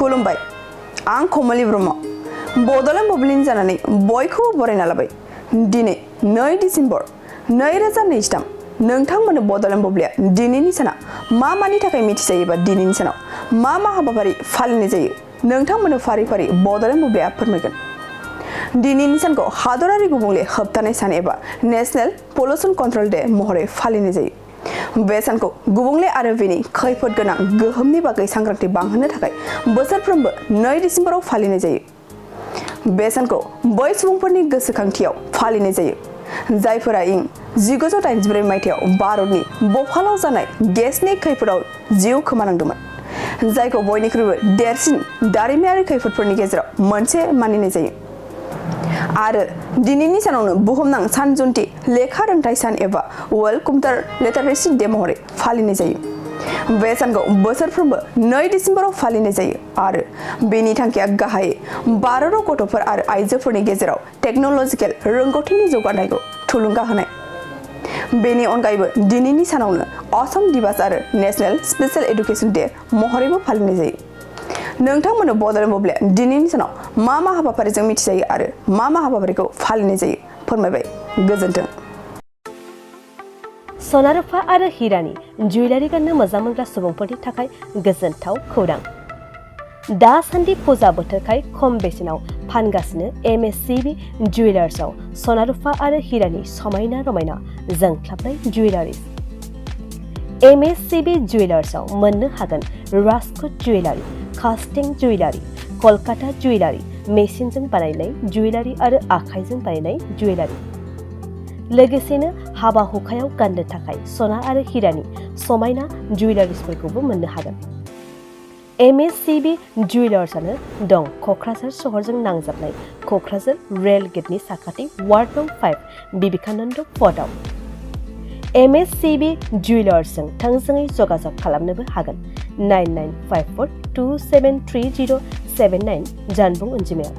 खुलुमबाय आं कमलि ब्रह्म बड'लेण्ड बुब्लिनि जानानै बयखौबो बरायना लाबाय दिनै 2 डिसेम्बर 2023 नोंथांमोननो बड'लेण्ड बुब्लिया दिनैनि साना मानि थाखाय मिथिजायोबा दिनैनि सानाव मा हाबाफारि फालिनाय जायो नोंथांमोननो फारि फारि बड'लेण्ड बुब्लिया फोरमायगोन दिनैनि सानखौ हादरारि गुबुंले होबथानाय सान एबा नेशनेल पल्युशन कन्ट्रल डे महरै फालिनाय जायो बे सानखौ गुबुंले आरो बेनि खैफोद गोनां गोहोमनि बागै सांग्रांथि बांहोनो थाखाय बोसोरफ्रोमबो 2 डिसेम्बराव फालिनाय जायो बे सानखौ बै सुबुंफोरनि गोसोखांथियाव फालिनाय जायो जायफोरा इं 1984 मायथाइयाव भारतनि भ'पालाव जानाय गेसनि खैफोदाव जिउ खोमानांदोंमोन जायखौ बयनिख्रुइबो देरसिन दारिमिनारि खैफोदफोरनि गेजेराव मोनसे मानिनाय जायो आरो दिनैनि सानावनो बुहुमनां सानजुनथि लेखा रोंथाइ सान एबा वर्ल्ड कम्पिउटार लिटारेसि डे महरै फालिनाय जायो बे सानखौ बोसोरफ्रोमबो 2 डिसेम्बराव फालिनाय जायो आरो बेनि थांखिया गाहायै भारताव गथ'फोर आरो आइजोफोरनि गेजेराव टेक्न'लजिकेल रोंगौथिनि जौगानायखौ थुलुंगा होनाय बेनि अनगायैबो दिनैनि सानावनो असम दिवस आरो नेशनेल स्पेशल एडुकेशन डे महरैबो फालिनाय जायो नोंथांमोननो बड'लेण्ड बुब्लिया दिनैनि सानाव मा हाबाफारिजों मिथिजायो आरो मा हाबाफारिखौ फालिनाय जायो फोरमायबाय गोजोन्थों सना रुफा आरो हिरानि जुवेलारि गाननो मोजां मोनग्रा सुबुंफोरनि थाखाय गोजोनथाव खौरां दासान्दि फुजा बोथोरखाय खम बेसेनाव फानगासिनो MSCB जुवेलार्सआव सना रुफा आरो हिरानि समायना रमायना जोंख्लाबनाय जुवेलारिज MSCB जुवेलार्सआव मोननो हागोन राजकोट जुवेलारि कास्टिं जुवेलारि कलकाता जुवेलारि मेसिनजों बानायनाय जुवेलारि आरो आखाइजों बानायनाय जुवेलारि लोगोसेनो हाबा हुखायाव गाननो थाखाय सना आरो हिरानि समायना जुवेलारिसफोरखौबो मोननो हागोन MSCB जुवेलार्सआनो दं क'क्राझार सहरजों नांजाबनाय क'क्राझार रेल गेटनि साखाथि वार्ड नं 5 बिबेकानन्द पथआव MSCB जुवेलार्सजों थोंजोङै जगाजग खालामनोबो हागोन 9954273079 जानबुं अनजिमायाव